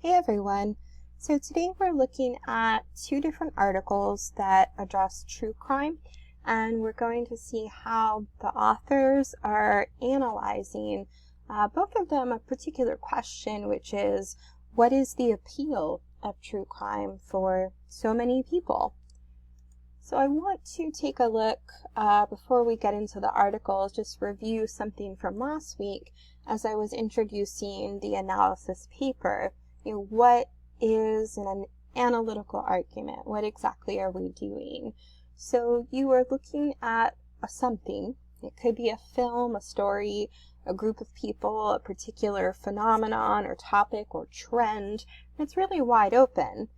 Hey everyone! So today we're looking at two different articles that address true crime, and we're going to see how the authors are analyzing both of them a particular question, which is, what is the appeal of true crime for so many people? So I want to take a look, before we get into the articles, just review something from last week as I was introducing the analysis paper. What is an analytical argument? What exactly are we doing? So you are looking at something. It could be a film, a story, a group of people, a particular phenomenon or topic or trend. It's really wide open.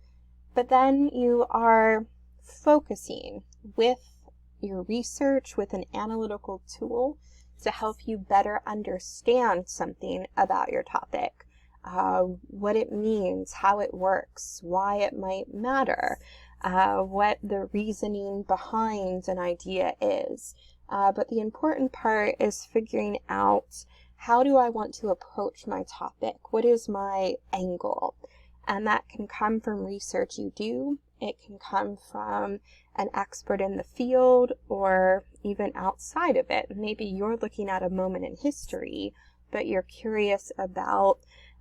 But then you are focusing with your research with an analytical tool to help you better understand something about your topic. What it means, how it works, why it might matter, what the reasoning behind an idea is. But the important part is figuring out, how do I want to approach my topic? What is my angle? And that can come from research you do. It can come from an expert in the field or even outside of it. Maybe you're looking at a moment in history, but you're curious about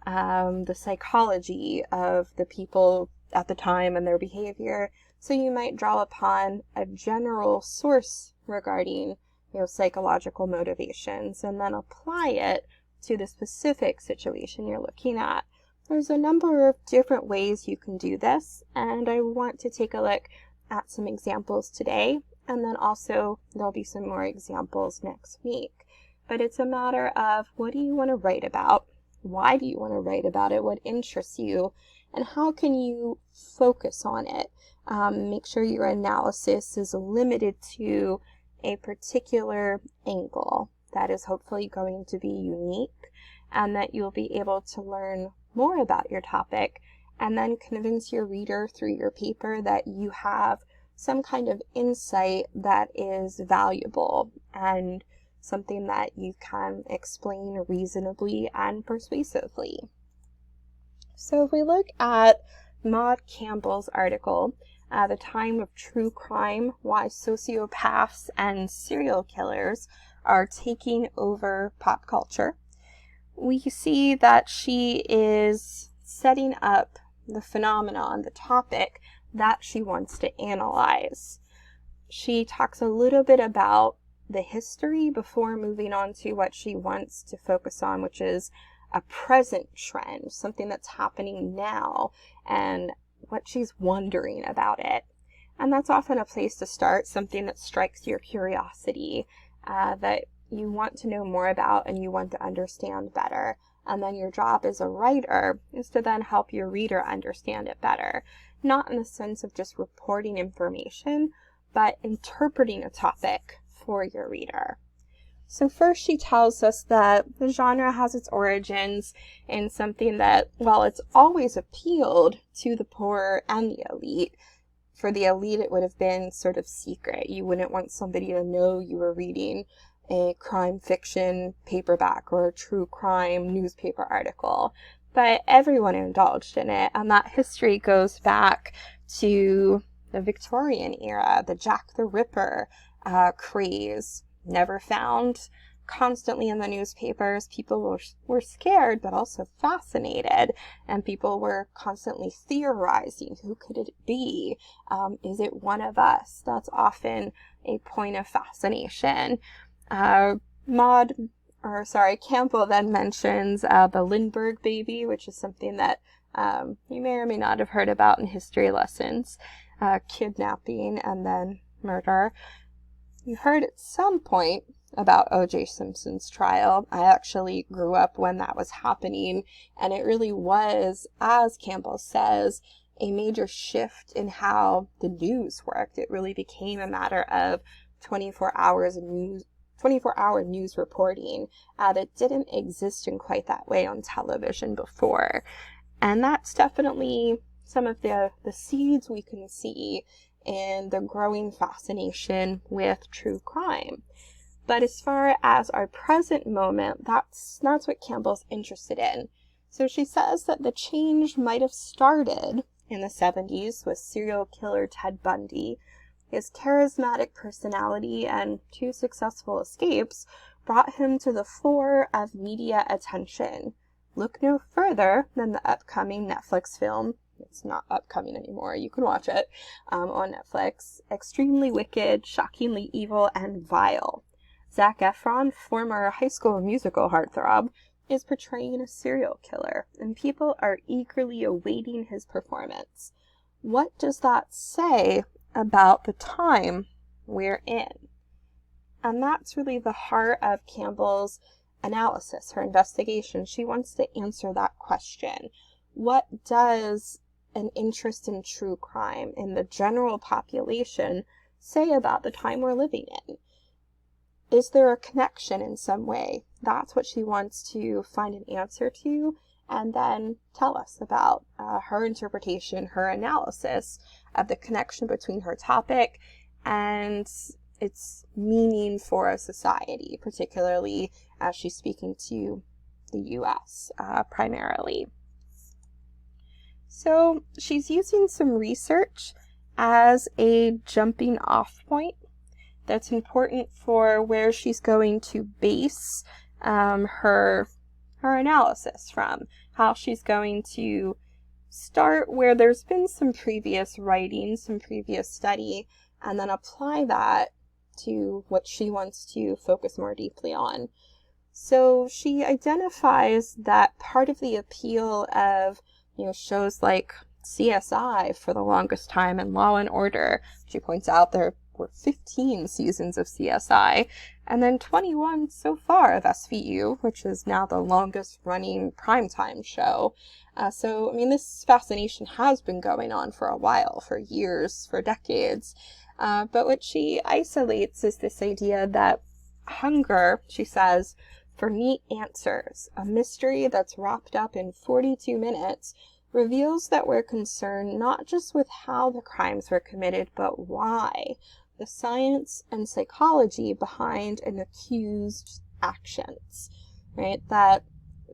the psychology of the people at the time and their behavior. So you might draw upon a general source regarding psychological motivations and then apply it to the specific situation you're looking at. There's a number of different ways you can do this, and I want to take a look at some examples today, and then also there'll be some more examples next week. But it's a matter of, what do you want to write about? Why do you want to write about it? What interests you? And how can you focus on it? Make sure your analysis is limited to a particular angle that is hopefully going to be unique, and that you'll be able to learn more about your topic and then convince your reader through your paper that you have some kind of insight that is valuable and something that you can explain reasonably and persuasively. So if we look at Maude Campbell's article, The Time of True Crime, Why Sociopaths and Serial Killers Are Taking Over Pop Culture, we see that she is setting up the phenomenon, the topic that she wants to analyze. She talks a little bit about the history before moving on to what she wants to focus on, which is a present trend, something that's happening now, and what she's wondering about it. And that's often a place to start, something that strikes your curiosity, that you want to know more about and you want to understand better. And then your job as a writer is to then help your reader understand it better. Not in the sense of just reporting information, but interpreting a topic for your reader. So first she tells us that the genre has its origins in something that, while it's always appealed to the poor and the elite, for the elite it would have been sort of secret. You wouldn't want somebody to know you were reading a crime fiction paperback or a true crime newspaper article. But everyone indulged in it, and that history goes back to the Victorian era, the Jack the Ripper craze. Never found, constantly in the newspapers. People were scared, but also fascinated, and people were constantly theorizing, who could it be? Is it one of us? That's often a point of fascination. Campbell then mentions the Lindbergh baby, which is something that you may or may not have heard about in history lessons. Kidnapping and then murder. You heard at some point about O.J. Simpson's trial. I actually grew up when that was happening, and it really was, as Campbell says, a major shift in how the news worked. It really became a matter of 24-hour news reporting that didn't exist in quite that way on television before. And that's definitely some of the seeds we can see in the growing fascination with true crime. But as far as our present moment, that's what Campbell's interested in. So she says that the change might have started in the 70s with serial killer Ted Bundy. His charismatic personality and 2 successful escapes brought him to the fore of media attention. Look no further than the upcoming Netflix film. It's not upcoming anymore. You can watch it on Netflix. Extremely Wicked, Shockingly Evil, and Vile. Zac Efron, former High School Musical heartthrob, is portraying a serial killer, and people are eagerly awaiting his performance. What does that say about the time we're in? And that's really the heart of Campbell's analysis, her investigation. She wants to answer that question. What does an interest in true crime in the general population say about the time we're living in? Is there a connection in some way? That's what she wants to find an answer to, and then tell us about her interpretation, her analysis of the connection between her topic and its meaning for a society, particularly as she's speaking to the U.S. Primarily. So she's using some research as a jumping off point that's important for where she's going to base her analysis from, how she's going to start where there's been some previous writing, some previous study, and then apply that to what she wants to focus more deeply on. So she identifies that part of the appeal of shows like CSI for the longest time and Law and Order. She points out there were 15 seasons of CSI and then 21 so far of SVU, which is now the longest running primetime show. So this fascination has been going on for a while, for years, for decades. But what she isolates is this idea that hunger, she says, for neat answers, a mystery that's wrapped up in 42 minutes, reveals that we're concerned not just with how the crimes were committed, but why, the science and psychology behind an accused's actions, right? That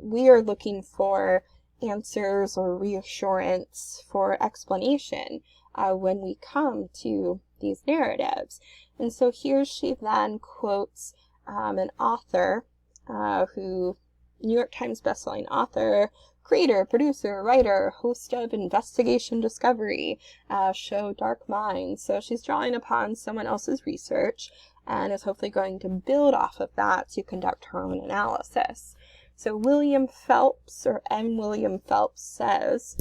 we are looking for answers or reassurance for explanation when we come to these narratives. And so here she then quotes an author who, New York Times bestselling author, creator, producer, writer, host of Investigation Discovery, show Dark Minds. So she's drawing upon someone else's research and is hopefully going to build off of that to conduct her own analysis. So William Phelps, or M. William Phelps, says,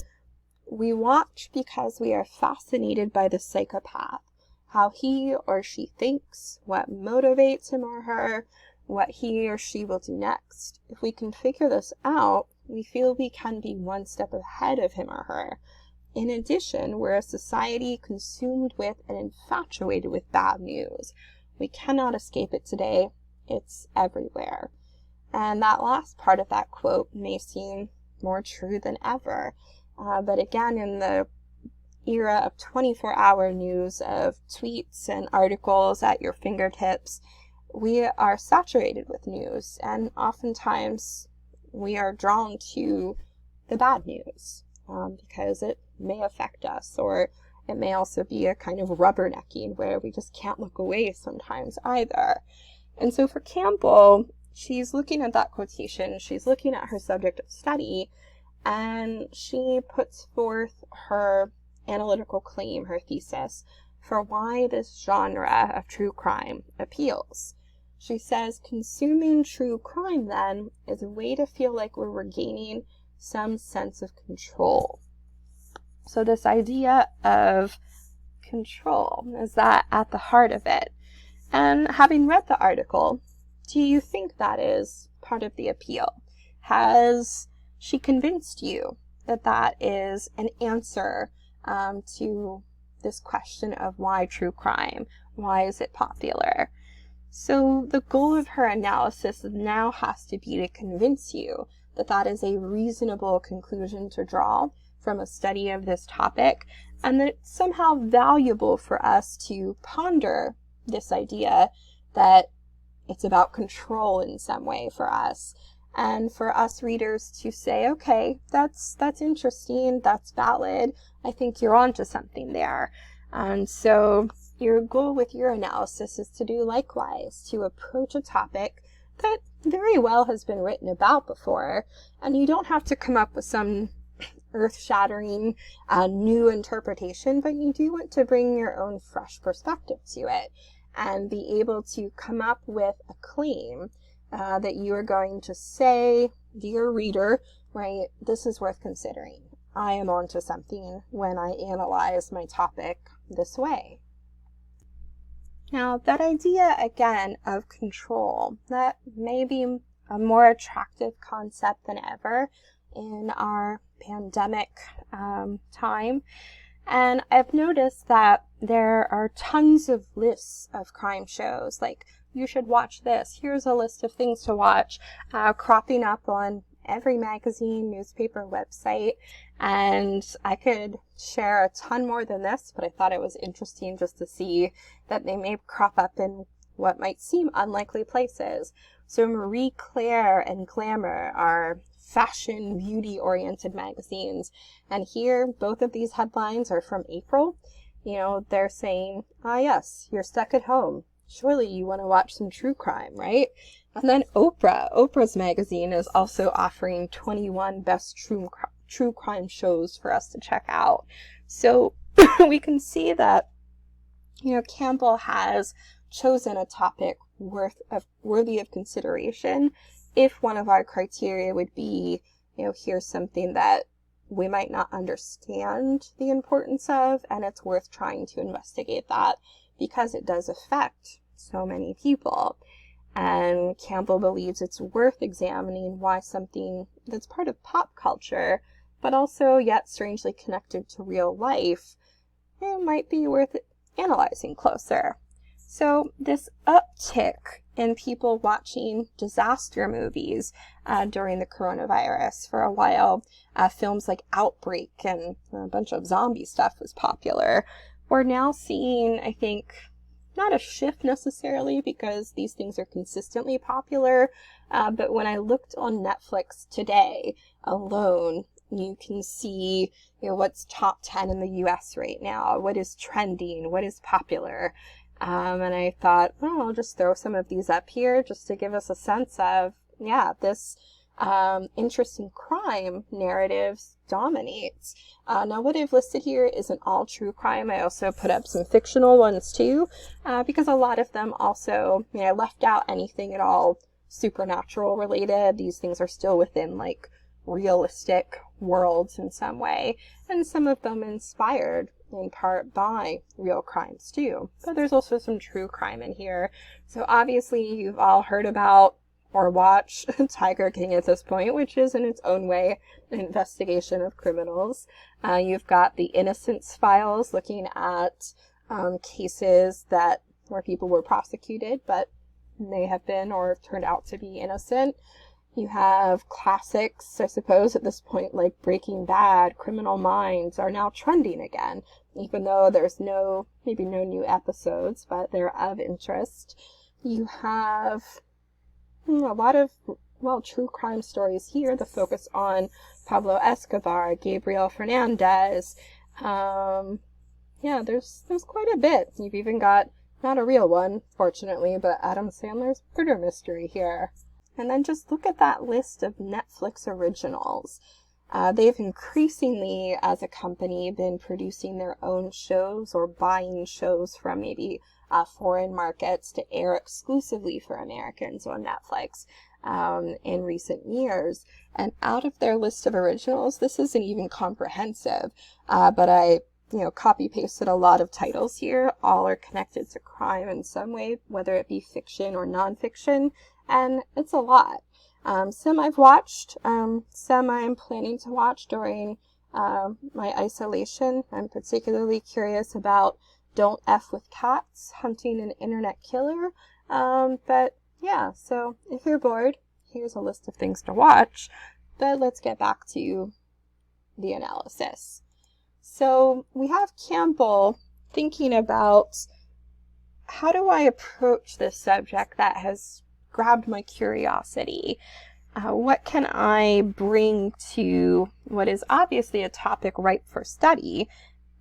"We watch because we are fascinated by the psychopath, how he or she thinks, what motivates him or her, what he or she will do next. If we can figure this out, we feel we can be one step ahead of him or her. In addition, we're a society consumed with and infatuated with bad news. We cannot escape it today. It's everywhere." And that last part of that quote may seem more true than ever. But again, in the era of 24-hour news, of tweets and articles at your fingertips, we are saturated with news, and oftentimes we are drawn to the bad news because it may affect us, or it may also be a kind of rubbernecking where we just can't look away sometimes either. And so for Campbell, she's looking at that quotation, she's looking at her subject of study, and she puts forth her analytical claim, her thesis, for why this genre of true crime appeals. She says, consuming true crime, then, is a way to feel like we're regaining some sense of control. So this idea of control is that at the heart of it. And having read the article, do you think that is part of the appeal? Has she convinced you that that is an answer to this question of why true crime? Why is it popular? So the goal of her analysis now has to be to convince you that that is a reasonable conclusion to draw from a study of this topic, and that it's somehow valuable for us to ponder this idea that it's about control in some way for us, and for us readers to say, okay, that's interesting, that's valid, I think you're onto something there. And so your goal with your analysis is to do likewise, to approach a topic that very well has been written about before, and you don't have to come up with some earth-shattering new interpretation, but you do want to bring your own fresh perspective to it and be able to come up with a claim that you are going to say, dear reader, right, this is worth considering. I am onto something when I analyze my topic this way. Now, that idea, again, of control, that may be a more attractive concept than ever in our pandemic time. And I've noticed that there are tons of lists of crime shows, like, you should watch this, here's a list of things to watch, cropping up on every magazine, newspaper, website, and I could share a ton more than this, but I thought it was interesting just to see that they may crop up in what might seem unlikely places. So Marie Claire and Glamour are fashion, beauty-oriented magazines, and here, both of these headlines are from April. You know, they're saying, yes, you're stuck at home. Surely you want to watch some true crime, right? And then Oprah's magazine is also offering 21 best true crime shows for us to check out. So we can see that, you know, Campbell has chosen a topic worthy of consideration if one of our criteria would be, you know, here's something that we might not understand the importance of, and it's worth trying to investigate that because it does affect so many people. And Campbell believes it's worth examining why something that's part of pop culture, but also yet strangely connected to real life, it might be worth analyzing closer. So this uptick in people watching disaster movies during the coronavirus, for a while, films like Outbreak and a bunch of zombie stuff was popular. We're now seeing, I think, not a shift necessarily because these things are consistently popular, but when I looked on Netflix today alone, you can see, you know, what's top 10 in the US right now, what is trending, what is popular. And I thought, oh, I'll just throw some of these up here just to give us a sense of, yeah, this interesting crime narratives dominates. Now what I've listed here isn't all true crime. I also put up some fictional ones too, because a lot of them also, I left out anything at all supernatural related. These things are still within like realistic worlds in some way, and some of them inspired in part by real crimes too. But there's also some true crime in here. So obviously you've all heard about or watch Tiger King at this point, which is in its own way an investigation of criminals. You've got the Innocence Files, looking at cases where people were prosecuted but may have been or turned out to be innocent. You have classics, I suppose, at this point, like Breaking Bad, Criminal Minds are now trending again, even though there's maybe no new episodes, but they're of interest. You have a lot of, true crime stories here. The focus on Pablo Escobar, Gabriel Fernandez. There's quite a bit. You've even got, not a real one, fortunately, but Adam Sandler's murder mystery here. And then just look at that list of Netflix originals. They've increasingly, as a company, been producing their own shows or buying shows from maybe foreign markets to air exclusively for Americans on Netflix in recent years. And out of their list of originals, this isn't even comprehensive, but I copy-pasted a lot of titles here. All are connected to crime in some way, whether it be fiction or nonfiction, and it's a lot. Some I've watched, some I'm planning to watch during my isolation. I'm particularly curious about Don't F with Cats, Hunting an Internet Killer. So if you're bored, here's a list of things to watch. But let's get back to the analysis. So we have Campbell thinking about, how do I approach this subject that has grabbed my curiosity? what can I bring to what is obviously a topic ripe for study?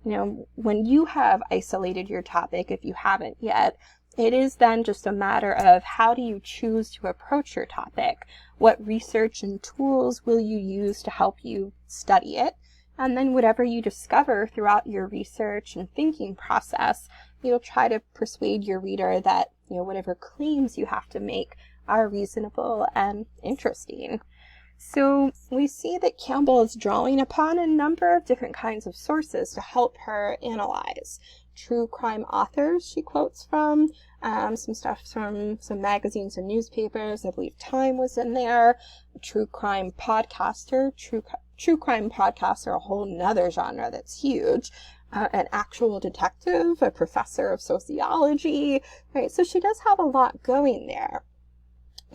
When you have isolated your topic, if you haven't yet, it is then just a matter of how do you choose to approach your topic? What research and tools will you use to help you study it? And then whatever you discover throughout your research and thinking process, you'll try to persuade your reader that, whatever claims you have to make are reasonable and interesting. So we see that Campbell is drawing upon a number of different kinds of sources to help her analyze. True crime authors she quotes from, some stuff from some magazines and newspapers. I believe Time was in there. A true crime podcaster. True crime podcasts are a whole nother genre that's huge. An actual detective, a professor of sociology, right? So she does have a lot going there.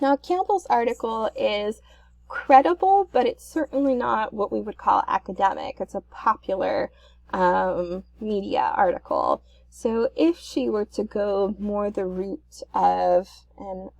Now, Campbell's article is credible, but it's certainly not what we would call academic. It's a popular media article. So if she were to go more the route of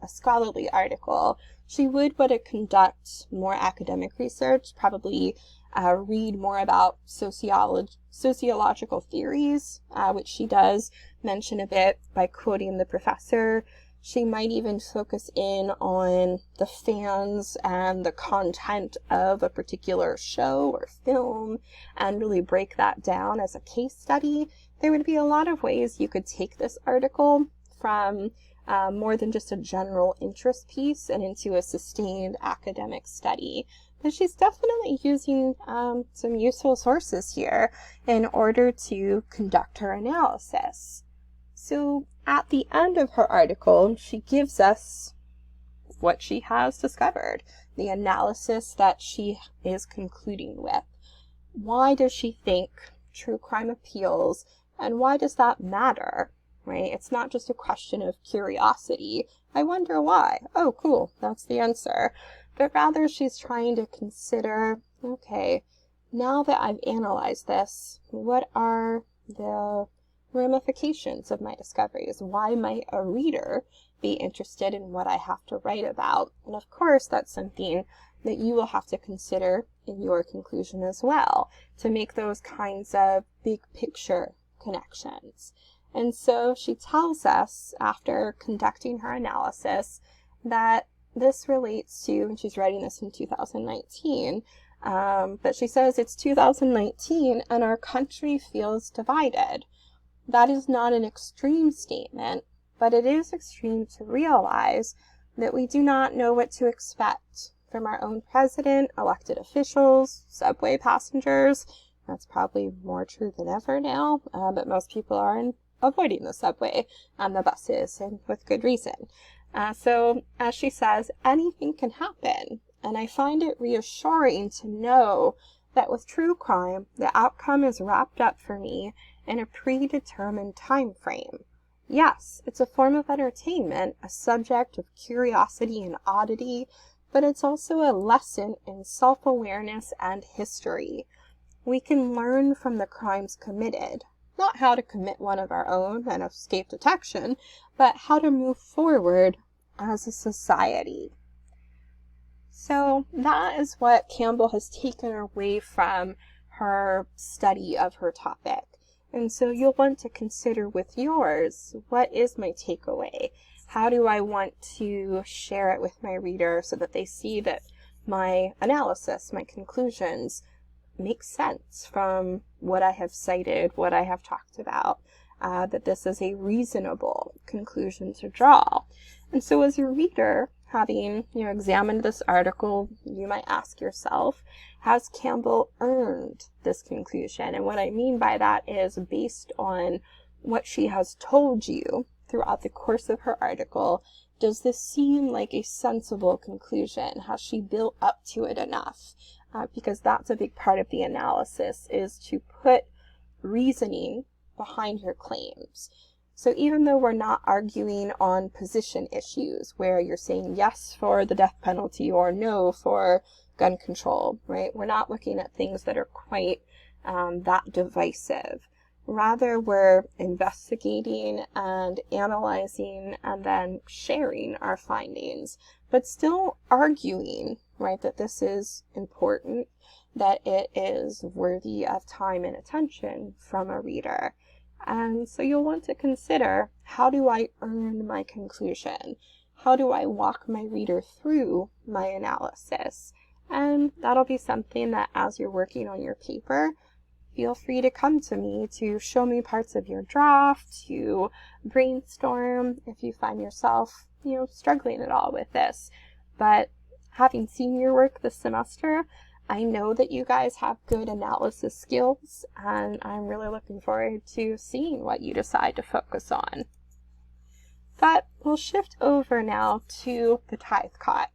a scholarly article, she would want to conduct more academic research, probably read more about sociological theories, which she does mention a bit by quoting the professor. She might even focus in on the fans and the content of a particular show or film and really break that down as a case study. There would be a lot of ways you could take this article from more than just a general interest piece and into a sustained academic study. But she's definitely using some useful sources here in order to conduct her analysis. So at the end of her article, she gives us what she has discovered, the analysis that she is concluding with. Why does she think true crime appeals, and why does that matter, right? It's not just a question of curiosity. I wonder why. Oh, cool, that's the answer. But rather she's trying to consider, okay, now that I've analyzed this, what are the ramifications of my discoveries? Why might a reader be interested in what I have to write about? And of course, that's something that you will have to consider in your conclusion as well, to make those kinds of big picture connections. And so she tells us, after conducting her analysis, that this relates to, and she's writing this in 2019, but she says it's 2019 and our country feels divided. That is not an extreme statement, but it is extreme to realize that we do not know what to expect from our own president, elected officials, subway passengers. That's probably more true than ever now, but most people are avoiding the subway and the buses, and with good reason. So, as she says, anything can happen, and I find it reassuring to know that with true crime, the outcome is wrapped up for me in a predetermined time frame. Yes, it's a form of entertainment, a subject of curiosity and oddity, but it's also a lesson in self-awareness and history. We can learn from the crimes committed, not how to commit one of our own and escape detection, but how to move forward as a society. So that is what Campbell has taken away from her study of her topic. And so you'll want to consider with yours, what is my takeaway? How do I want to share it with my reader so that they see that my analysis, my conclusions, make sense from what I have cited, what I have talked about, that this is a reasonable conclusion to draw. And so as a reader, having examined this article, you might ask yourself, has Campbell earned this conclusion? And what I mean by that is based on what she has told you throughout the course of her article, does this seem like a sensible conclusion? Has she built up to it enough? Because that's a big part of the analysis, is to put reasoning behind your claims. So even though we're not arguing on position issues where you're saying yes for the death penalty or no for gun control, right? We're not looking at things that are quite that divisive. Rather, we're investigating and analyzing and then sharing our findings, but still arguing, right, that this is important, that it is worthy of time and attention from a reader. And so you'll want to consider, how do I earn my conclusion? How do I walk my reader through my analysis? And that'll be something that, as you're working on your paper, feel free to come to me to show me parts of your draft, to brainstorm if you find yourself, struggling at all with this. But having seen your work this semester, I know that you guys have good analysis skills, and I'm really looking forward to seeing what you decide to focus on. But we'll shift over now to the Tithecott,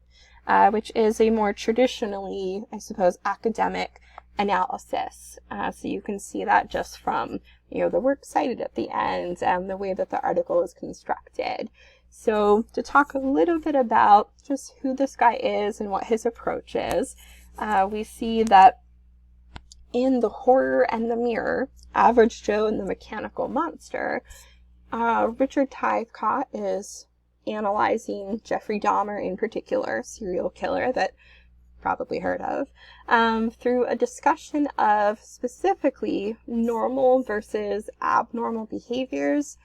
which is a more traditionally, I suppose, academic analysis. So you can see that just from, the works cited at the end and the way that the article is constructed. So to talk a little bit about just who this guy is and what his approach is, we see that in The Horror and the Mirror, Average Joe and the Mechanical Monster, Richard Tithecott is analyzing Jeffrey Dahmer in particular, serial killer that probably heard of, through a discussion of specifically normal versus abnormal behaviors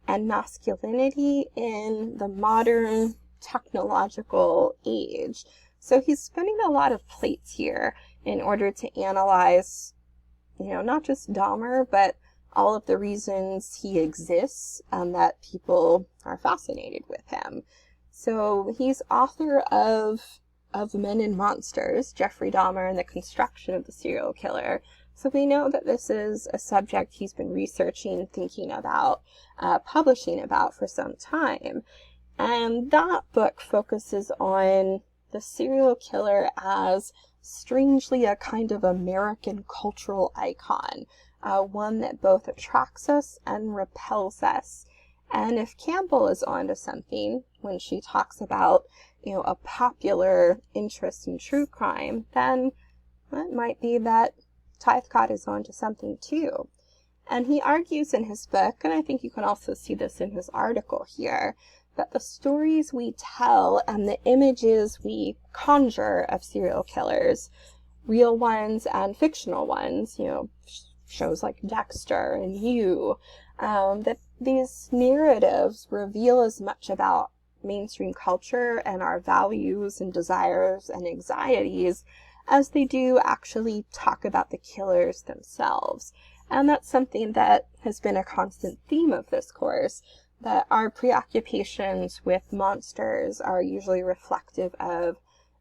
and masculinity in the modern technological age. So he's spinning a lot of plates here in order to analyze, not just Dahmer, but all of the reasons he exists and that people are fascinated with him. So he's author of Men and Monsters, Jeffrey Dahmer and the Construction of the Serial Killer. So we know that this is a subject he's been researching, thinking about, publishing about for some time. And that book focuses on the serial killer as strangely a kind of American cultural icon, one that both attracts us and repels us. And if Campbell is onto something when she talks about, a popular interest in true crime, then it might be that Tithecott is onto something too. And he argues in his book, and I think you can also see this in his article here, that the stories we tell and the images we conjure of serial killers, real ones and fictional ones, shows like Dexter and You, that these narratives reveal as much about mainstream culture and our values and desires and anxieties as they do actually talk about the killers themselves. And that's something that has been a constant theme of this course, that our preoccupations with monsters are usually reflective of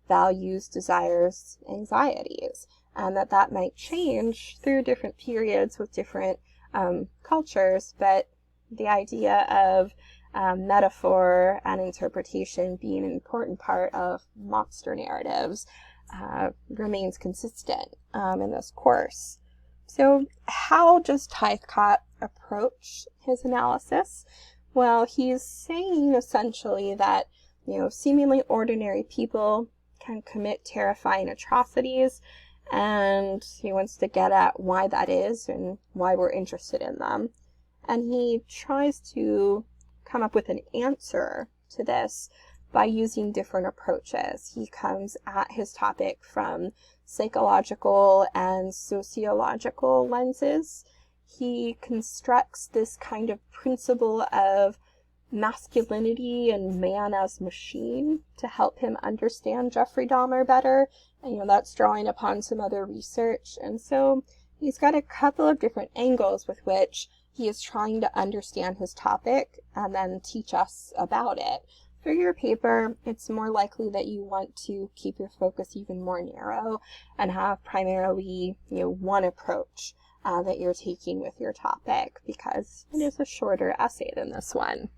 values, desires, anxieties, and that might change through different periods with different cultures, but the idea of metaphor and interpretation being an important part of monster narratives remains consistent in this course. So how does Tithecott approach his analysis? Well, he's saying essentially that, seemingly ordinary people can commit terrifying atrocities, and he wants to get at why that is and why we're interested in them. And he tries to come up with an answer to this by using different approaches. He comes at his topic from psychological and sociological lenses. He constructs this kind of principle of masculinity and man as machine to help him understand Jeffrey Dahmer better. And, that's drawing upon some other research. And so he's got a couple of different angles with which he is trying to understand his topic and then teach us about it. For your paper, it's more likely that you want to keep your focus even more narrow and have primarily, one approach that you're taking with your topic, because it is a shorter essay than this one.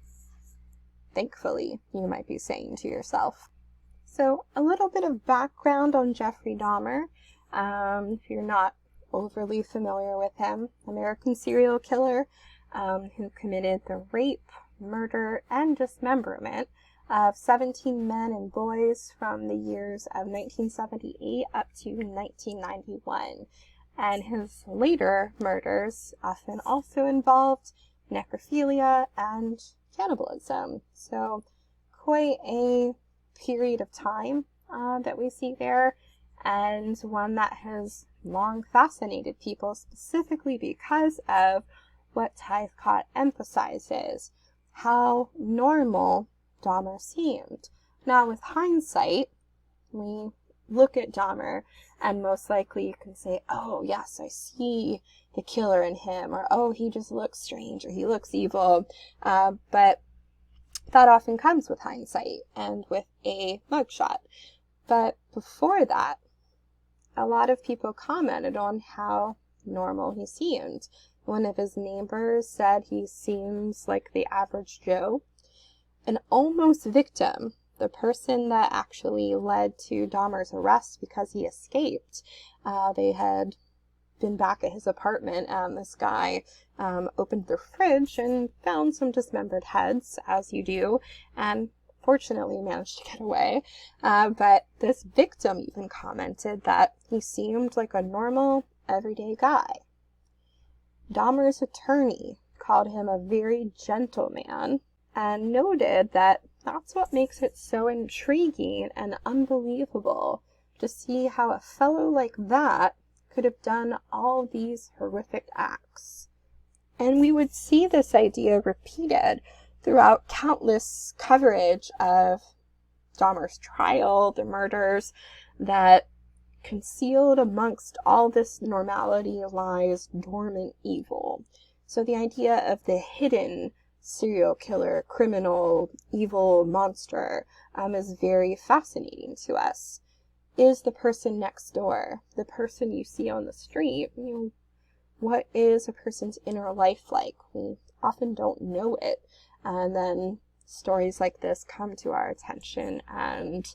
Thankfully, you might be saying to yourself. So a little bit of background on Jeffrey Dahmer. If you're not overly familiar with him, American serial killer who committed the rape, murder, and dismemberment of 17 men and boys from the years of 1978 up to 1991. And his later murders often also involved necrophilia and cannibalism. So quite a period of time that we see there, and one that has long fascinated people specifically because of what Tithecott emphasizes, how normal Dahmer seemed. Now, with hindsight, we look at Dahmer and most likely you can say, oh yes, I see the killer in him, or oh, he just looks strange, or he looks evil, but that often comes with hindsight and with a mugshot. But before that, a lot of people commented on how normal he seemed. One of his neighbors said he seems like the average Joe. An almost victim, the person that actually led to Dahmer's arrest because he escaped, they had been back at his apartment, and this guy opened their fridge and found some dismembered heads, as you do, and fortunately managed to get away. But this victim even commented that he seemed like a normal, everyday guy. Dahmer's attorney called him a very gentle man and noted that that's what makes it so intriguing and unbelievable to see how a fellow like that could have done all these horrific acts. And we would see this idea repeated throughout countless coverage of Dahmer's trial, the murders, that concealed amongst all this normality lies dormant evil. So the idea of the hidden serial killer, criminal, evil monster is very fascinating to us. Is the person next door, the person you see on the street, what is a person's inner life like? We often don't know it. And then stories like this come to our attention, and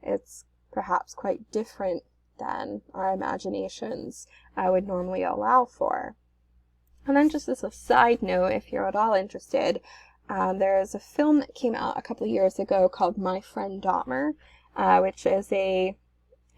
it's perhaps quite different than our imaginations would normally allow for. And then just as a side note, if you're at all interested, there is a film that came out a couple of years ago called My Friend Dahmer, which is a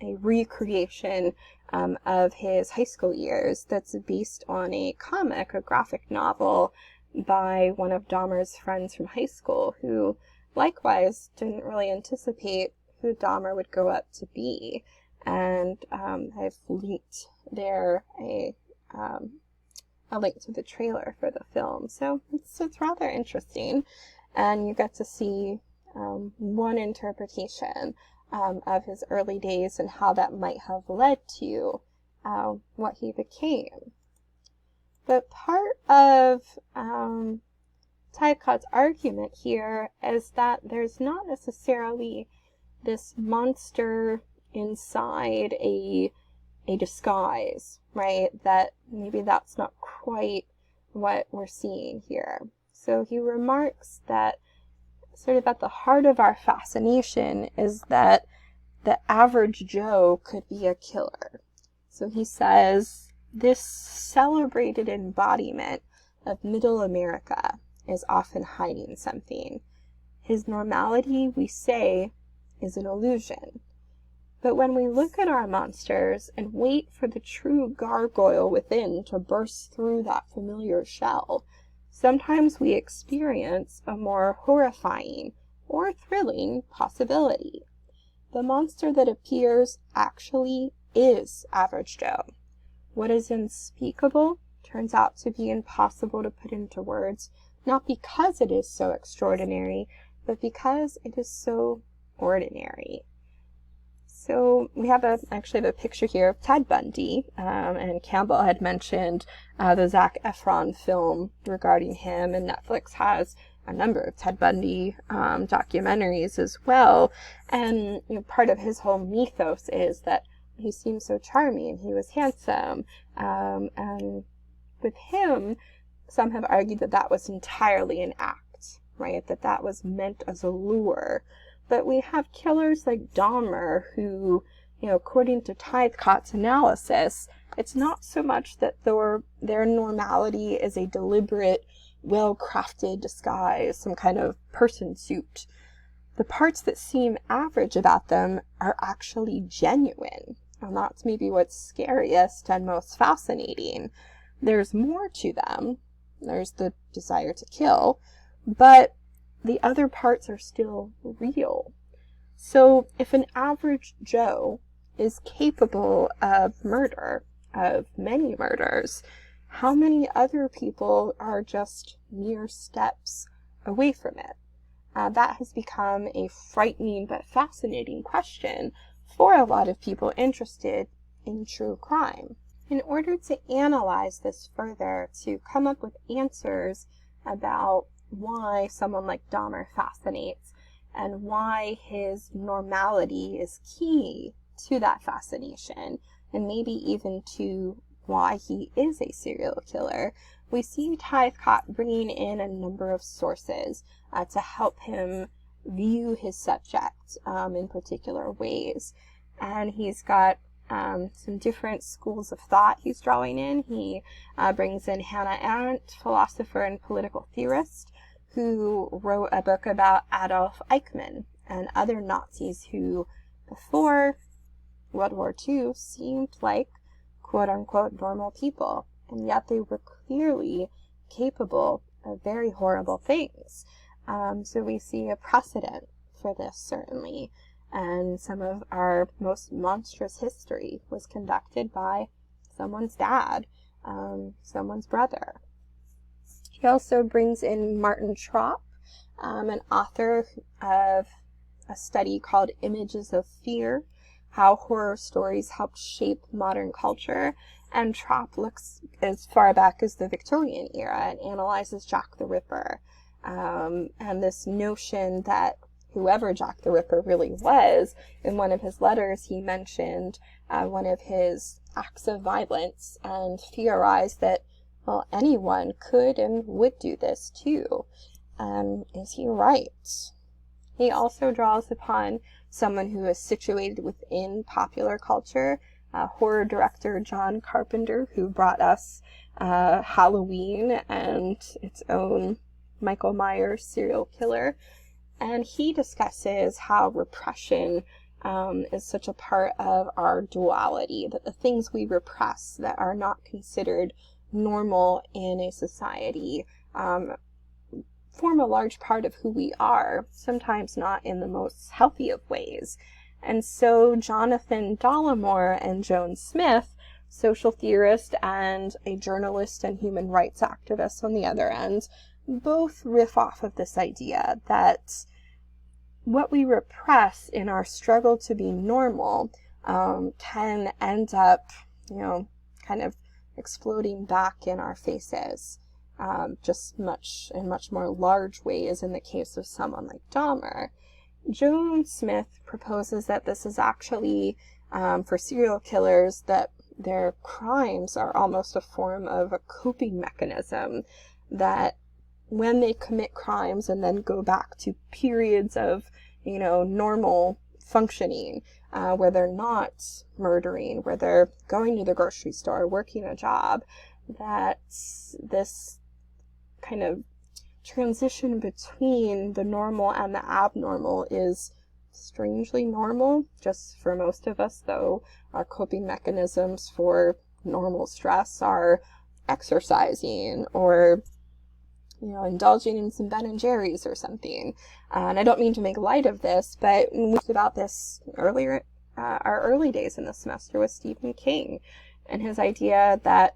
recreation of his high school years that's based on a comic, a graphic novel by one of Dahmer's friends from high school, who likewise didn't really anticipate who Dahmer would grow up to be. And I've linked there a link to the trailer for the film. So it's rather interesting, and you get to see one interpretation of his early days and how that might have led to what he became. But part of Tithecott's argument here is that there's not necessarily this monster inside a disguise, right? That maybe that's not quite what we're seeing here. So he remarks that sort of at the heart of our fascination is that the average Joe could be a killer. So he says, this celebrated embodiment of middle America is often hiding something. His normality, we say, is an illusion. But when we look at our monsters and wait for the true gargoyle within to burst through that familiar shell, sometimes we experience a more horrifying or thrilling possibility. The monster that appears actually is average Joe. What is unspeakable turns out to be impossible to put into words, not because it is so extraordinary, but because it is so ordinary. So we have actually have a picture here of Ted Bundy, and Campbell had mentioned the Zac Efron film regarding him, and Netflix has a number of Ted Bundy documentaries as well. And part of his whole mythos is that he seemed so charming, he was handsome, and with him, some have argued that that was entirely an act, right? That was meant as a lure. But we have killers like Dahmer who, according to Tithecott's analysis, it's not so much that their normality is a deliberate, well-crafted disguise, some kind of person suit. The parts that seem average about them are actually genuine. And that's maybe what's scariest and most fascinating. There's more to them. There's the desire to kill, but the other parts are still real. So if an average Joe is capable of murder, of many murders, how many other people are just mere steps away from it? That has become a frightening but fascinating question for a lot of people interested in true crime. In order to analyze this further, to come up with answers about why someone like Dahmer fascinates and why his normality is key to that fascination, and maybe even to why he is a serial killer, we see Tithecott bringing in a number of sources to help him view his subject in particular ways. And he's got some different schools of thought he's drawing in. He brings in Hannah Arendt, philosopher and political theorist, who wrote a book about Adolf Eichmann and other Nazis who, before World War II, seemed like quote-unquote normal people, and yet they were clearly capable of very horrible things. So we see a precedent for this, certainly, and some of our most monstrous history was conducted by someone's dad, someone's brother. He also brings in Martin Tropp, an author of a study called Images of Fear, How Horror Stories Helped Shape Modern Culture. And Tropp looks as far back as the Victorian era and analyzes Jack the Ripper. And this notion that whoever Jack the Ripper really was, in one of his letters he mentioned one of his acts of violence and theorized that, well, anyone could and would do this too. Is he right? He also draws upon someone who is situated within popular culture, horror director John Carpenter, who brought us Halloween and its own Michael Myers serial killer. And he discusses how repression is such a part of our duality, that the things we repress that are not considered normal in a society form a large part of who we are, sometimes not in the most healthy of ways. And so Jonathan Dollimore and Joan Smith, social theorist and a journalist and human rights activist on the other end, both riff off of this idea that what we repress in our struggle to be normal can end up, kind of exploding back in our faces, just in much more large ways in the case of someone like Dahmer. Joan Smith proposes that this is actually, for serial killers, that their crimes are almost a form of a coping mechanism, that when they commit crimes and then go back to periods of, normal functioning, where they're not murdering, where they're going to the grocery store, working a job, that this kind of transition between the normal and the abnormal is strangely normal, just for most of us, though our coping mechanisms for normal stress are exercising or indulging in some Ben and Jerry's or something. And I don't mean to make light of this, but we talked about this earlier, our early days in the semester with Stephen King, and his idea that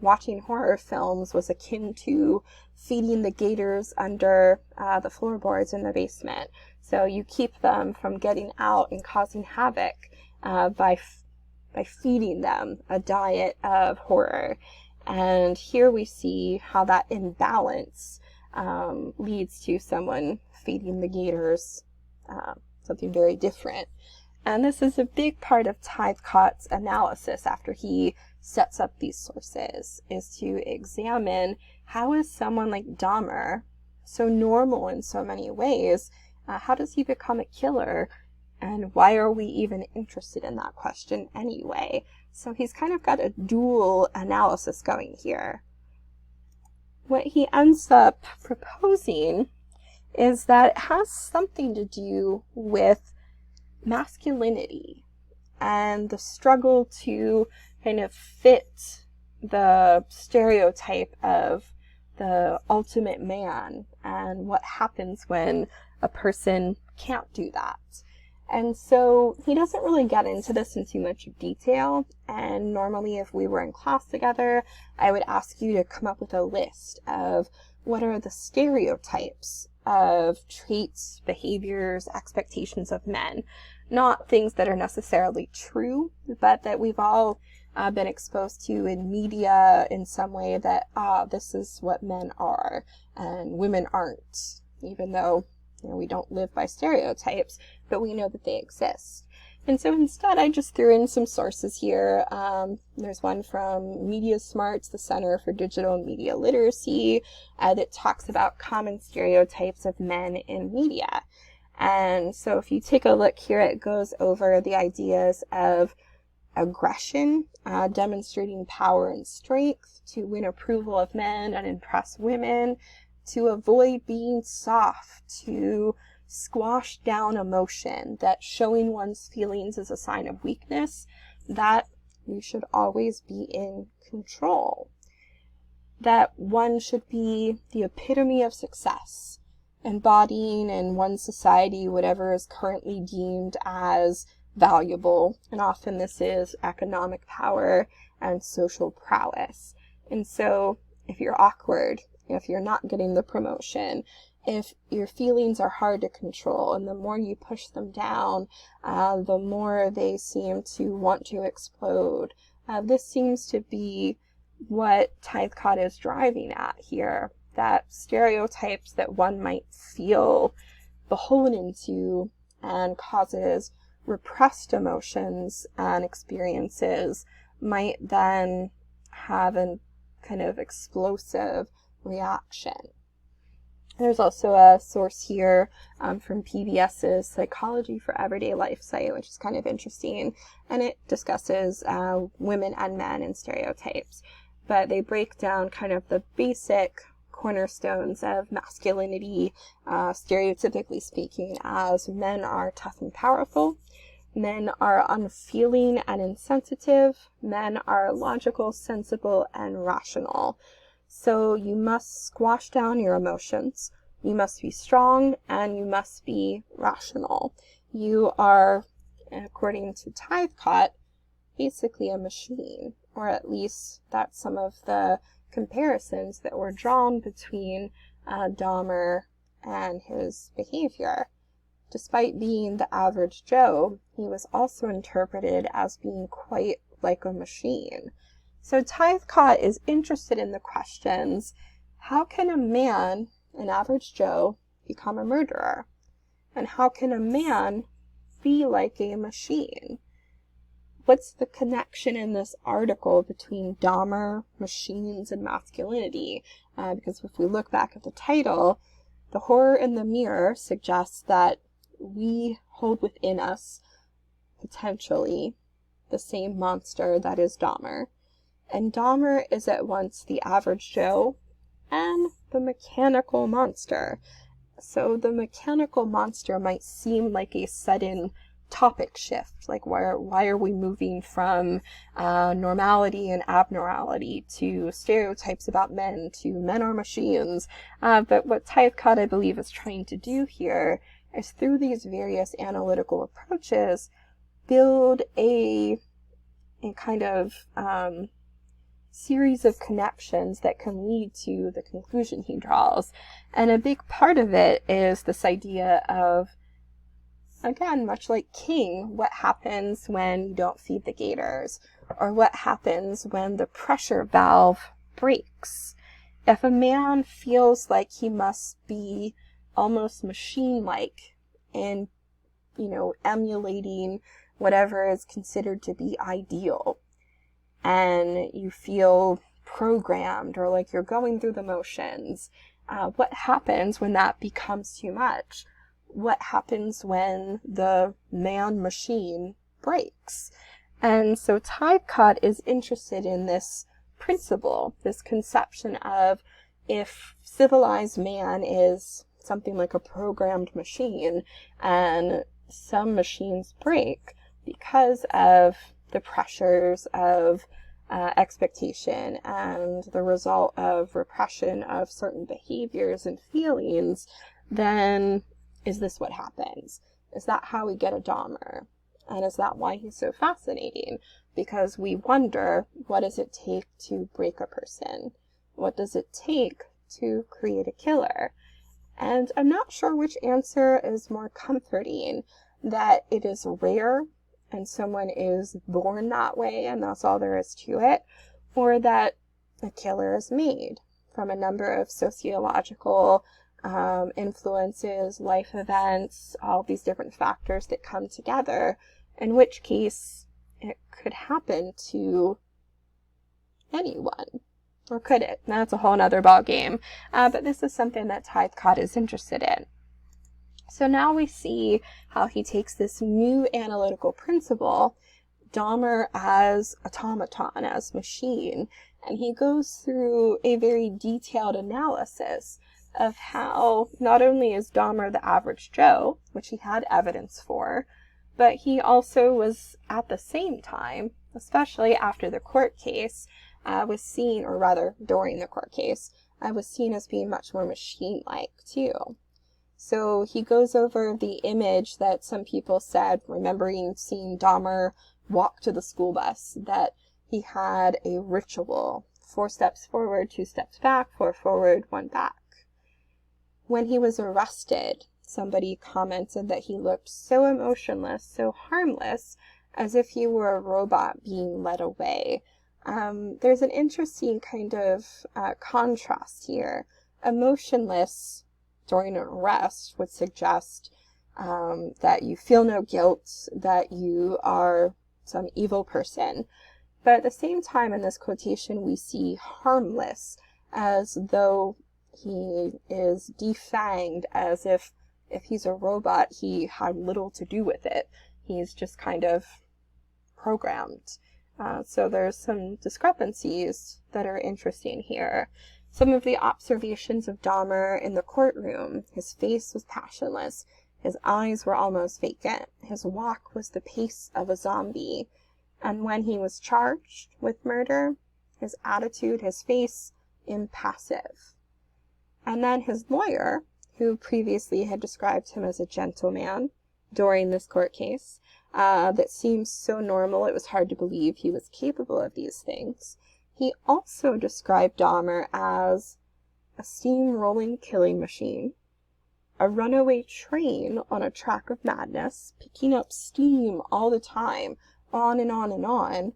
watching horror films was akin to feeding the gators under the floorboards in the basement. So you keep them from getting out and causing havoc by feeding them a diet of horror. And here we see how that imbalance leads to someone feeding the gators something very different. And this is a big part of Tithecott's analysis after he sets up these sources, is to examine how is someone like Dahmer, so normal in so many ways, how does he become a killer, and why are we even interested in that question anyway? So he's kind of got a dual analysis going here. What he ends up proposing is that it has something to do with masculinity and the struggle to kind of fit the stereotype of the ultimate man and what happens when a person can't do that. And so he doesn't really get into this in too much detail. And normally if we were in class together, I would ask you to come up with a list of what are the stereotypes of traits, behaviors, expectations of men. Not things that are necessarily true, but that we've all been exposed to in media in some way that, this is what men are and women aren't, even though we don't live by stereotypes, but we know that they exist. And so instead, I just threw in some sources here. There's one from Media Smarts, the Center for Digital and Media Literacy, that talks about common stereotypes of men in media. And so if you take a look here, it goes over the ideas of aggression, demonstrating power and strength to win approval of men and impress women, to avoid being soft, to squash down emotion, that showing one's feelings is a sign of weakness, that you should always be in control, that one should be the epitome of success, embodying in one's society whatever is currently deemed as valuable, and often this is economic power and social prowess. And so if you're awkward, if you're not getting the promotion, if your feelings are hard to control, and the more you push them down, the more they seem to want to explode. This seems to be what Tithecott is driving at here, that stereotypes that one might feel beholden to and causes repressed emotions and experiences might then have a kind of explosive reaction. There's also a source here from PBS's Psychology for Everyday Life site, which is kind of interesting, and it discusses women and men and stereotypes. But they break down kind of the basic cornerstones of masculinity, stereotypically speaking, as men are tough and powerful, men are unfeeling and insensitive, men are logical, sensible, and rational. So you must squash down your emotions, you must be strong, and you must be rational. You are, according to Tithecott, basically a machine, or at least that's some of the comparisons that were drawn between Dahmer and his behavior. Despite being the average Joe, he was also interpreted as being quite like a machine. So Tithecott is interested in the questions, how can a man, an average Joe, become a murderer? And how can a man be like a machine? What's the connection in this article between Dahmer, machines, and masculinity? Because if we look back at the title, The Horror in the Mirror suggests that we hold within us, potentially, the same monster that is Dahmer. And Dahmer is at once the average Joe and the mechanical monster. So the mechanical monster might seem like a sudden topic shift, like why are we moving from normality and abnormality to stereotypes about men to men are machines. But what Tithecott, I believe, is trying to do here is through these various analytical approaches, build a kind of series of connections that can lead to the conclusion he draws. And a big part of it is this idea of, again, much like King, what happens when you don't feed the gators, or what happens when the pressure valve breaks. If a man feels like he must be almost machine-like in, emulating whatever is considered to be ideal, and you feel programmed or like you're going through the motions, what happens when that becomes too much? What happens when the man-machine breaks? And so Tithecott is interested in this principle, this conception of if civilized man is something like a programmed machine and some machines break because of the pressures of expectation and the result of repression of certain behaviors and feelings, then is this what happens? Is that how we get a Dahmer? And is that why he's so fascinating? Because we wonder, what does it take to break a person? What does it take to create a killer? And I'm not sure which answer is more comforting, that it is rare and someone is born that way and that's all there is to it, or that a killer is made from a number of sociological influences, life events, all these different factors that come together, in which case it could happen to anyone. Or could it? That's a whole nother ball game. But this is something that Tithecott is interested in. So now we see how he takes this new analytical principle, Dahmer as automaton, as machine, and he goes through a very detailed analysis of how not only is Dahmer the average Joe, which he had evidence for, but he also was at the same time, especially after the court case, was seen, or rather during the court case, was seen as being much more machine-like too. So he goes over the image that some people said, remembering seeing Dahmer walk to the school bus, that he had a ritual, 4 steps forward, 2 steps back, 4 forward, 1 back. When he was arrested, somebody commented that he looked so emotionless, so harmless, as if he were a robot being led away. There's an interesting kind of contrast here. Emotionless during an arrest would suggest that you feel no guilt, that you are some evil person. But at the same time in this quotation we see harmless, as though he is defanged, as if he's a robot he had little to do with it. He's just kind of programmed. So there's some discrepancies that are interesting here. Some of the observations of Dahmer in the courtroom: his face was passionless, his eyes were almost vacant, his walk was the pace of a zombie, and when he was charged with murder, his attitude, his face, impassive. And then his lawyer, who previously had described him as a gentleman during this court case, that seems so normal it was hard to believe he was capable of these things. He also described Dahmer as a steam-rolling killing machine, a runaway train on a track of madness, picking up steam all the time, on and on and on,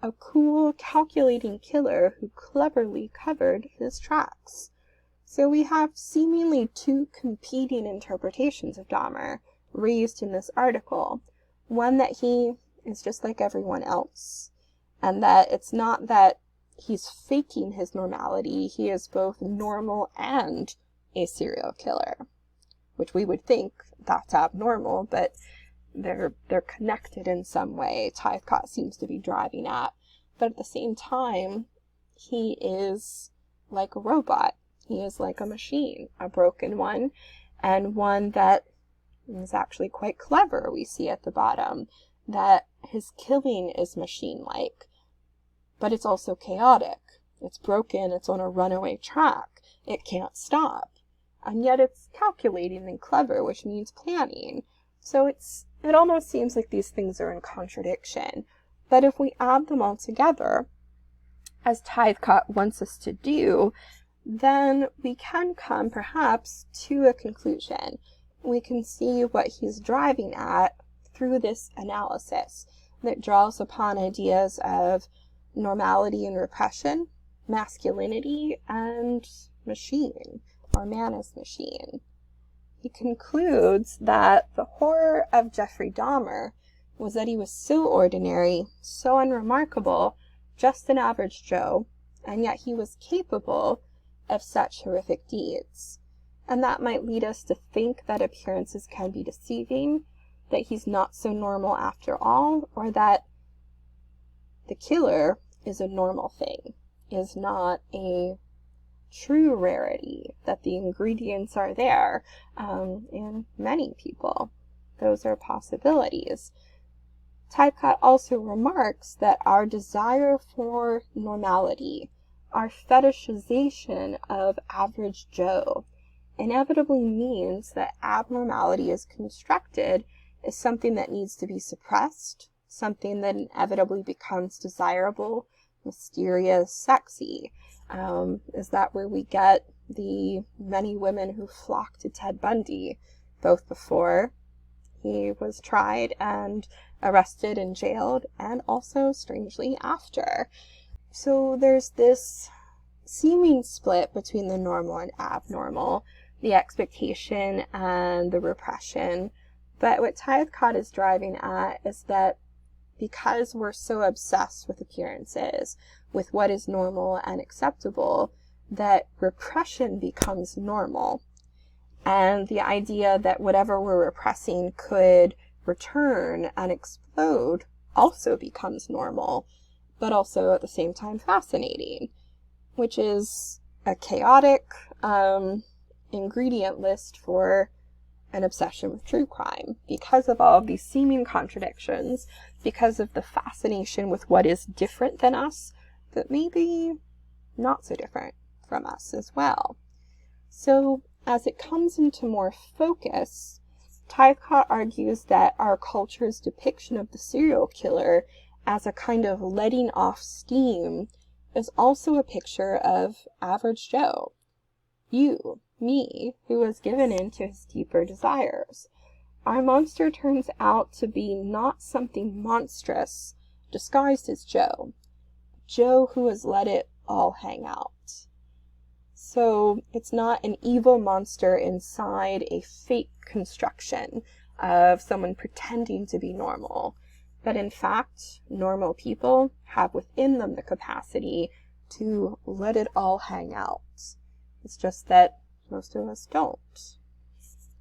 a cool, calculating killer who cleverly covered his tracks. So we have seemingly 2 competing interpretations of Dahmer raised in this article. One, that he is just like everyone else, and that it's not that he's faking his normality, he is both normal and a serial killer, which we would think that's abnormal, but they're connected in some way. Tithecott seems to be driving at. But at the same time, he is like a robot. He is like a machine, a broken one, and one that is actually quite clever. We see at the bottom that his killing is machine-like, but it's also chaotic. It's broken, it's on a runaway track, it can't stop, and yet it's calculating and clever, which means planning. So it almost seems like these things are in contradiction. But if we add them all together, as Tithecott wants us to do, then we can come perhaps to a conclusion. We can see what he's driving at through this analysis that draws upon ideas of normality and repression, masculinity, and machine, or man as machine. He concludes that the horror of Jeffrey Dahmer was that he was so ordinary, so unremarkable, just an average Joe, and yet he was capable of such horrific deeds. And that might lead us to think that appearances can be deceiving, that he's not so normal after all, or that the killer is a normal thing, is not a true rarity, that the ingredients are there in many people. Those are possibilities. Tithecott also remarks that our desire for normality, our fetishization of average Joe, inevitably means that abnormality is constructed as something that needs to be suppressed, something that inevitably becomes desirable, mysterious, sexy. Is that where we get the many women who flock to Ted Bundy, both before he was tried and arrested and jailed, and also, strangely, after? So there's this seeming split between the normal and abnormal, the expectation and the repression. But what Tithecott is driving at is that because we're so obsessed with appearances, with what is normal and acceptable, that repression becomes normal. And the idea that whatever we're repressing could return and explode also becomes normal, but also at the same time fascinating, which is a chaotic ingredient list for an obsession with true crime, because of all of these seeming contradictions, because of the fascination with what is different than us, but maybe not so different from us as well. So as it comes into more focus, Tithecott argues that our culture's depiction of the serial killer as a kind of letting off steam is also a picture of average Joe. You, me, who has given in to his deeper desires. Our monster turns out to be not something monstrous disguised as Joe. Joe who has let it all hang out. So it's not an evil monster inside a fake construction of someone pretending to be normal, but in fact, normal people have within them the capacity to let it all hang out. It's just that most of us don't.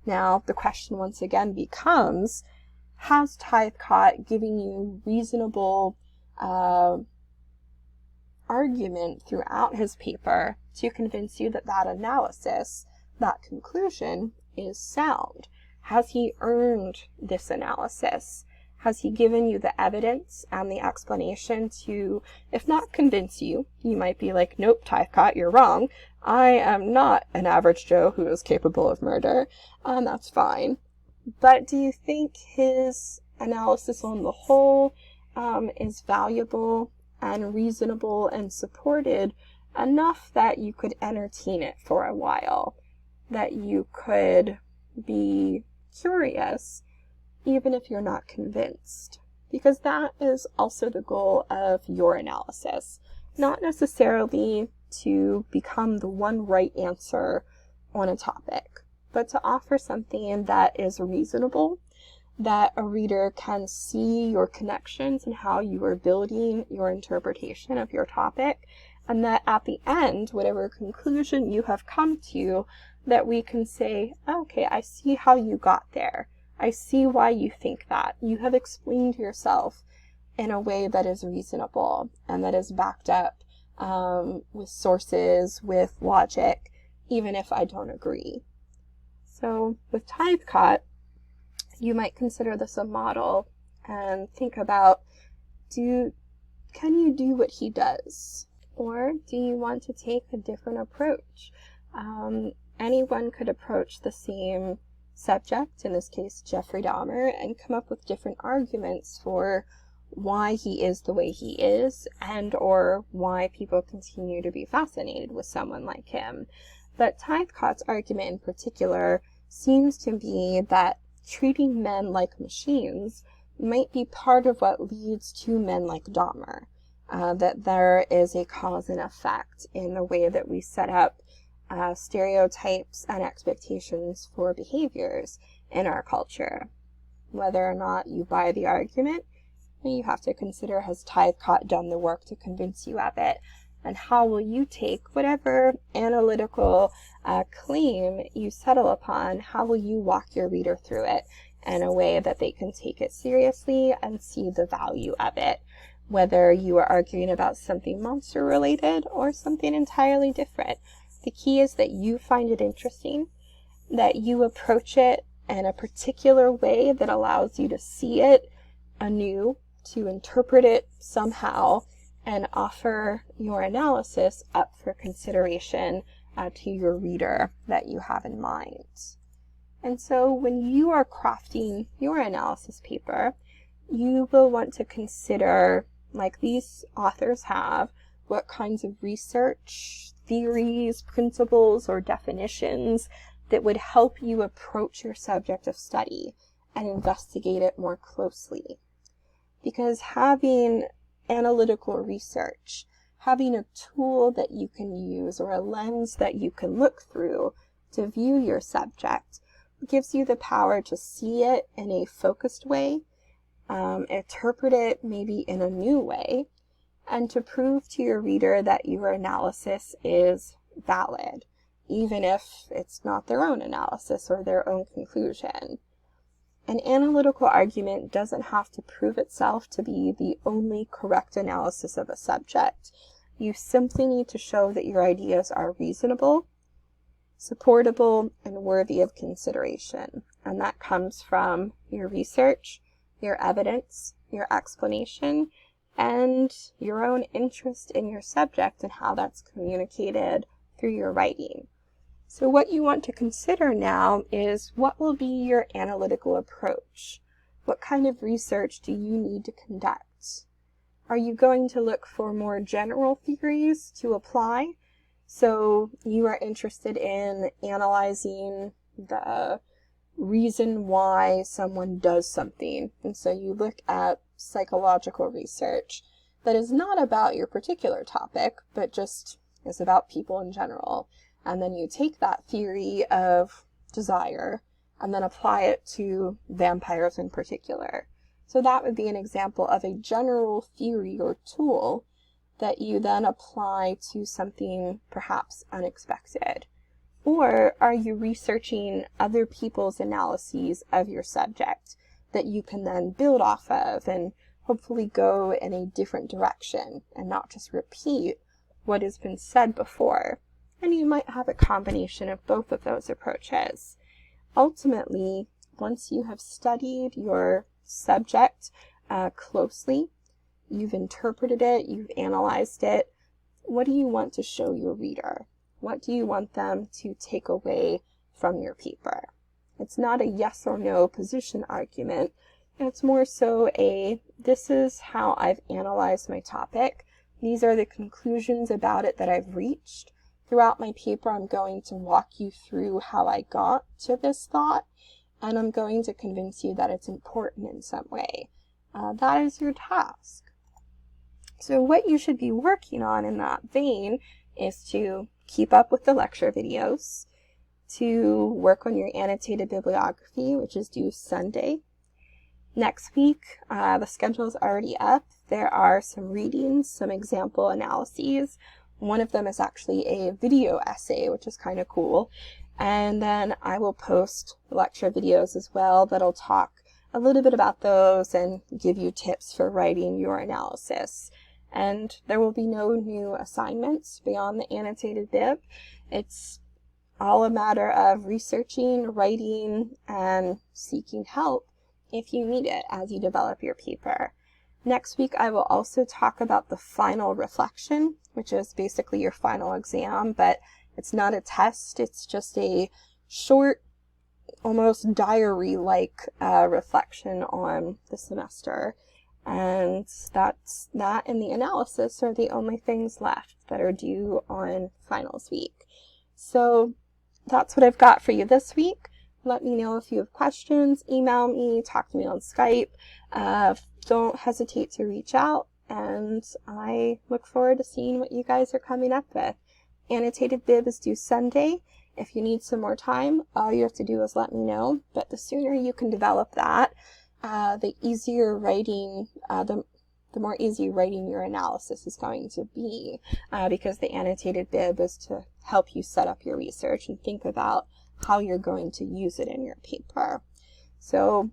Now, the question once again becomes, has Tithecott given you reasonable argument throughout his paper to convince you that that analysis, that conclusion, is sound? Has he earned this analysis? Has he given you the evidence and the explanation to, if not convince you, you might be like, nope, Tithecott, you're wrong. I am not an average Joe who is capable of murder. That's fine. But do you think his analysis on the whole is valuable and reasonable and supported enough that you could entertain it for a while, that you could be curious, even if you're not convinced? Because that is also the goal of your analysis, not necessarily to become the one right answer on a topic, but to offer something that is reasonable, that a reader can see your connections and how you are building your interpretation of your topic, and that at the end, whatever conclusion you have come to, that we can say, okay, I see how you got there. I see why you think that. You have explained yourself in a way that is reasonable and that is backed up with sources, with logic, even if I don't agree. So with Tithecott, you might consider this a model and think about, can you do what he does? Or do you want to take a different approach? Anyone could approach the same subject, in this case Jeffrey Dahmer, and come up with different arguments for why he is the way he is, and or why people continue to be fascinated with someone like him. But Tithecott's argument in particular seems to be that treating men like machines might be part of what leads to men like Dahmer. That there is a cause and effect in the way that we set up stereotypes and expectations for behaviors in our culture. Whether or not you buy the argument, you have to consider, has Tithecott done the work to convince you of it? And how will you take whatever analytical claim you settle upon, how will you walk your reader through it in a way that they can take it seriously and see the value of it? Whether you are arguing about something monster related or something entirely different. The key is that you find it interesting, that you approach it in a particular way that allows you to see it anew, to interpret it somehow, and offer your analysis up for consideration to your reader that you have in mind. And so when you are crafting your analysis paper, you will want to consider, like these authors have, what kinds of research, theories, principles, or definitions that would help you approach your subject of study and investigate it more closely. Because having analytical research, having a tool that you can use or a lens that you can look through to view your subject gives you the power to see it in a focused way, interpret it maybe in a new way, and to prove to your reader that your analysis is valid, even if it's not their own analysis or their own conclusion. An analytical argument doesn't have to prove itself to be the only correct analysis of a subject. You simply need to show that your ideas are reasonable, supportable, and worthy of consideration. And that comes from your research, your evidence, your explanation, and your own interest in your subject and how that's communicated through your writing. So what you want to consider now is, what will be your analytical approach? What kind of research do you need to conduct? Are you going to look for more general theories to apply? So you are interested in analyzing the reason why someone does something. And so you look at psychological research that is not about your particular topic, but just is about people in general. And then you take that theory of desire and then apply it to vampires in particular. So that would be an example of a general theory or tool that you then apply to something perhaps unexpected. Or are you researching other people's analyses of your subject that you can then build off of and hopefully go in a different direction and not just repeat what has been said before? And you might have a combination of both of those approaches. Ultimately, once you have studied your subject closely, you've interpreted it, you've analyzed it, what do you want to show your reader? What do you want them to take away from your paper? It's not a yes or no position argument. It's more so this is how I've analyzed my topic. These are the conclusions about it that I've reached. Throughout my paper, I'm going to walk you through how I got to this thought, and I'm going to convince you that it's important in some way. That is your task. So what you should be working on in that vein is to keep up with the lecture videos, to work on your annotated bibliography, which is due Sunday. Next week, the schedule is already up. There are some readings, some example analyses. One of them is actually a video essay, which is kind of cool. And then I will post lecture videos as well that'll talk a little bit about those and give you tips for writing your analysis. And there will be no new assignments beyond the annotated bib. It's all a matter of researching, writing, and seeking help if you need it as you develop your paper. Next week, I will also talk about the final reflection, which is basically your final exam, but it's not a test. It's just a short, almost diary-like reflection on the semester. And that and the analysis are the only things left that are due on finals week. So that's what I've got for you this week. Let me know if you have questions. Email me, talk to me on Skype. Don't hesitate to reach out, and I look forward to seeing what you guys are coming up with. Annotated bib is due Sunday. If you need some more time, all you have to do is let me know. But the sooner you can develop that, the easier writing, the more easy writing your analysis is going to be, because the annotated bib is to help you set up your research and think about how you're going to use it in your paper. So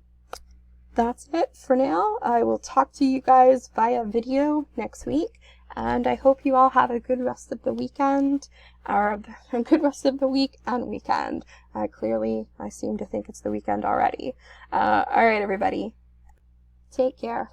that's it for now. I will talk to you guys via video next week, and I hope you all have a good rest of the weekend, or a good rest of the week and weekend. Clearly, I seem to think it's the weekend already. All right, everybody. Take care.